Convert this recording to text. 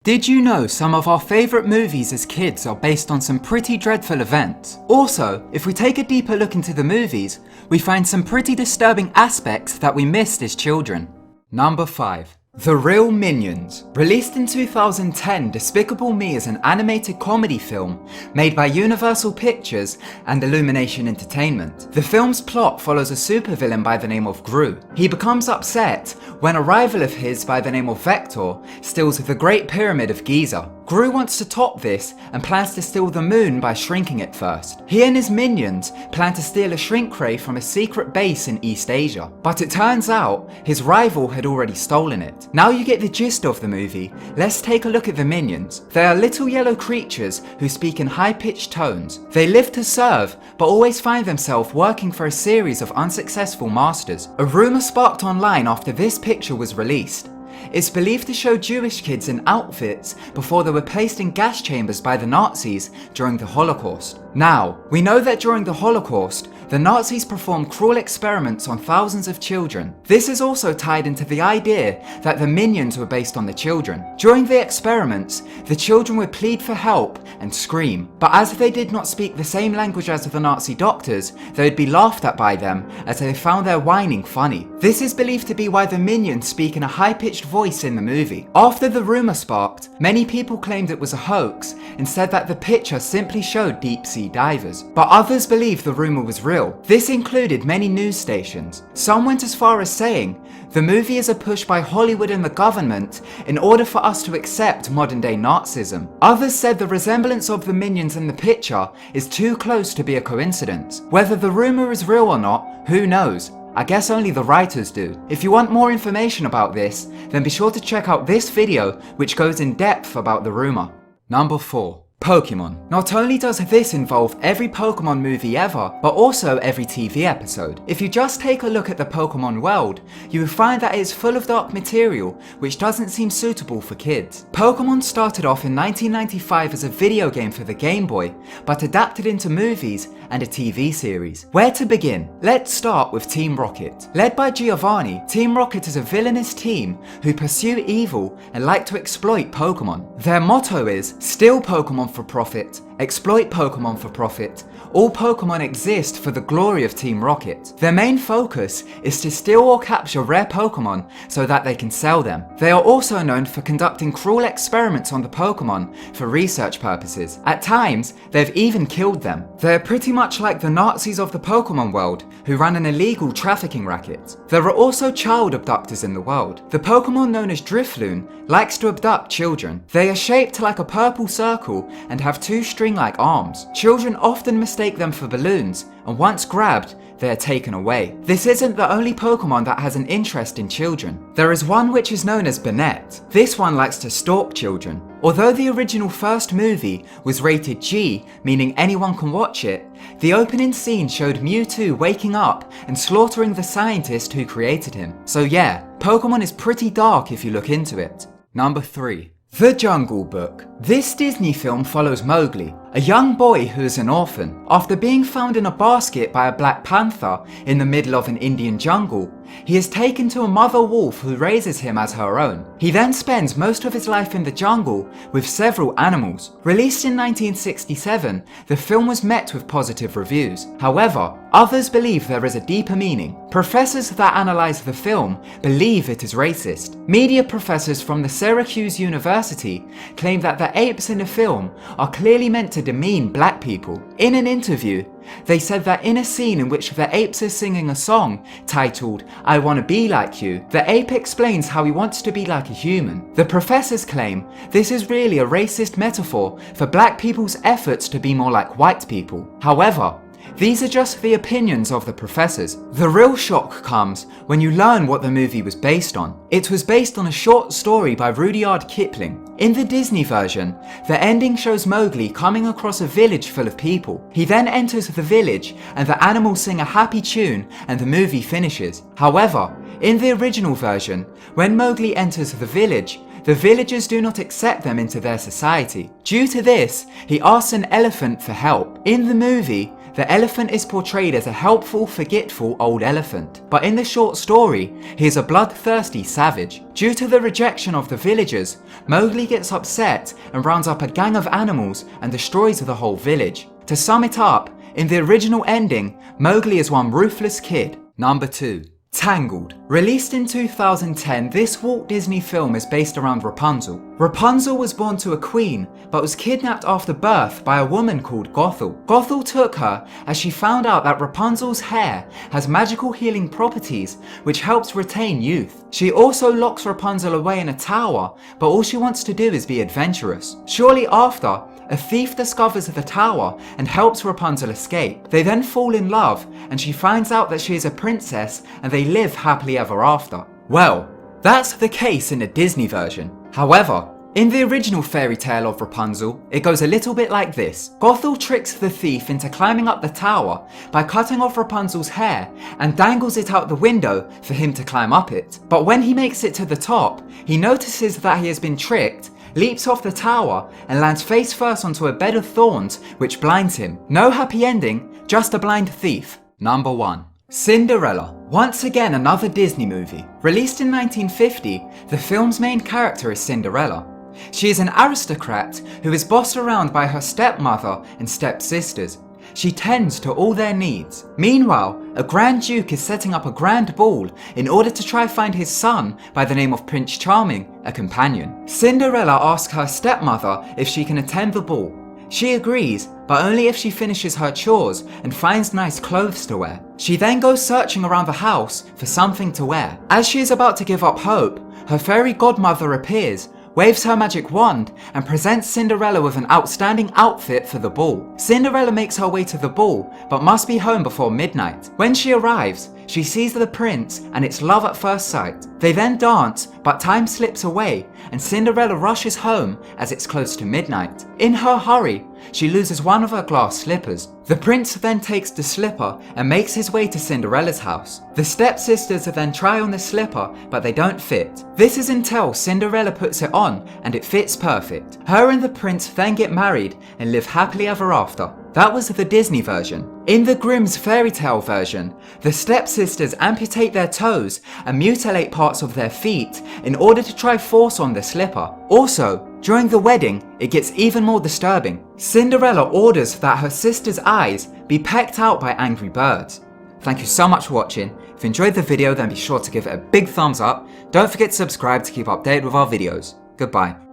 Did you know some of our favourite movies as kids are based on some pretty dreadful events? Also, if we take a deeper look into the movies, we find some pretty disturbing aspects that we missed as children. Number 5. The Real Minions. Released in 2010, Despicable Me is an animated comedy film made by Universal Pictures and Illumination Entertainment. The film's plot follows a supervillain by the name of Gru. He becomes upset when a rival of his by the name of Vector steals the Great Pyramid of Giza. Gru wants to top this and plans to steal the moon by shrinking it first. He and his minions plan to steal a shrink ray from a secret base in East Asia, but it turns out his rival had already stolen it. Now you get the gist of the movie, let's take a look at the minions. They are little yellow creatures who speak in high-pitched tones. They live to serve, but always find themselves working for a series of unsuccessful masters. A rumour sparked online after this picture was released. It's believed to show Jewish kids in outfits before they were placed in gas chambers by the Nazis during the Holocaust. Now, we know that during the Holocaust, the Nazis performed cruel experiments on thousands of children. This is also tied into the idea that the minions were based on the children. During the experiments, the children would plead for help and scream, but as they did not speak the same language as the Nazi doctors, they would be laughed at by them as they found their whining funny. This is believed to be why the minions speak in a high-pitched voice in the movie. After the rumour sparked, many people claimed it was a hoax and said that the picture simply showed deep-sea divers. But others believed the rumour was real. This included many news stations. Some went as far as saying, the movie is a push by Hollywood and the government in order for us to accept modern-day Nazism. Others said the resemblance of the minions in the picture is too close to be a coincidence. Whether the rumour is real or not, who knows? I guess only the writers do. If you want more information about this, then be sure to check out this video which goes in depth about the rumour. Number 4. Pokemon. Not only does this involve every Pokemon movie ever, but also every TV episode. If you just take a look at the Pokemon world, you will find that it is full of dark material which doesn't seem suitable for kids. Pokemon started off in 1995 as a video game for the Game Boy, but adapted into movies and a TV series. Where to begin? Let's start with Team Rocket. Led by Giovanni, Team Rocket is a villainous team who pursue evil and like to exploit Pokemon. Their motto is, steal Pokemon for profit, exploit Pokemon for profit. All Pokemon exist for the glory of Team Rocket. Their main focus is to steal or capture rare Pokemon so that they can sell them. They are also known for conducting cruel experiments on the Pokemon for research purposes. At times, they've even killed them. They're pretty much like the Nazis of the Pokemon world, who run an illegal trafficking racket. There are also child abductors in the world. The Pokemon known as Drifloon likes to abduct children. They are shaped like a purple circle and have two string-like arms. Children often mistake them for balloons, and once grabbed, they are taken away. This isn't the only Pokemon that has an interest in children. There is one which is known as Banette. This one likes to stalk children. Although the original first movie was rated G, meaning anyone can watch it, the opening scene showed Mewtwo waking up and slaughtering the scientist who created him. So yeah, Pokemon is pretty dark if you look into it. Number 3. The Jungle Book. This Disney film follows Mowgli, a young boy who is an orphan. After being found in a basket by a black panther in the middle of an Indian jungle, he is taken to a mother wolf who raises him as her own. He then spends most of his life in the jungle with several animals. Released in 1967, the film was met with positive reviews. However, others believe there is a deeper meaning. Professors that analyze the film believe it is racist. Media professors from the Syracuse University claim that the apes in the film are clearly meant to demean black people. In an interview, they said that in a scene in which the apes are singing a song titled "I Wanna Be Like You," the ape explains how he wants to be like a human. The professors claim this is really a racist metaphor for black people's efforts to be more like white people. However, these are just the opinions of the professors. The real shock comes when you learn what the movie was based on. It was based on a short story by Rudyard Kipling. In the Disney version, the ending shows Mowgli coming across a village full of people. He then enters the village and the animals sing a happy tune and the movie finishes. However, in the original version, when Mowgli enters the villagers do not accept them into their society. Due to this, he asks an elephant for help. In the movie, the elephant is portrayed as a helpful, forgetful old elephant. But in the short story, he is a bloodthirsty savage. Due to the rejection of the villagers, Mowgli gets upset and rounds up a gang of animals and destroys the whole village. To sum it up, in the original ending, Mowgli is one ruthless kid. Number 2. Tangled. Released in 2010, this Walt Disney film is based around Rapunzel. Rapunzel was born to a queen, but was kidnapped after birth by a woman called Gothel. Gothel took her as she found out that Rapunzel's hair has magical healing properties which helps retain youth. She also locks Rapunzel away in a tower, but all she wants to do is be adventurous. Shortly after, a thief discovers the tower and helps Rapunzel escape. They then fall in love and she finds out that she is a princess and they live happily ever after. Well, that's the case in the Disney version. However, in the original fairy tale of Rapunzel, it goes a little bit like this. Gothel tricks the thief into climbing up the tower by cutting off Rapunzel's hair and dangles it out the window for him to climb up it. But when he makes it to the top, he notices that he has been tricked, leaps off the tower and lands face first onto a bed of thorns which blinds him. No happy ending, just a blind thief. Number 1. Cinderella. Once again another Disney movie. Released in 1950, the film's main character is Cinderella. She is an aristocrat who is bossed around by her stepmother and stepsisters. She tends to all their needs. Meanwhile, a Grand Duke is setting up a grand ball in order to try find his son by the name of Prince Charming, a companion. Cinderella asks her stepmother if she can attend the ball. She agrees, but only if she finishes her chores and finds nice clothes to wear. She then goes searching around the house for something to wear. As she is about to give up hope, her fairy godmother appears, waves her magic wand and presents Cinderella with an outstanding outfit for the ball. Cinderella makes her way to the ball, but must be home before midnight. When she arrives, she sees the prince and it's love at first sight. They then dance, but time slips away and Cinderella rushes home as it's close to midnight. In her hurry, she loses one of her glass slippers. The prince then takes the slipper and makes his way to Cinderella's house. The stepsisters then try on the slipper, but they don't fit. This is until Cinderella puts it on and it fits perfect. Her and the prince then get married and live happily ever after. That was the Disney version. In the Grimm's fairy tale version, the stepsisters amputate their toes and mutilate parts of their feet in order to try force on the slipper. Also, during the wedding, it gets even more disturbing. Cinderella orders that her sister's eyes be pecked out by angry birds. Thank you so much for watching. If you enjoyed the video, then be sure to give it a big thumbs up. Don't forget to subscribe to keep updated with our videos. Goodbye.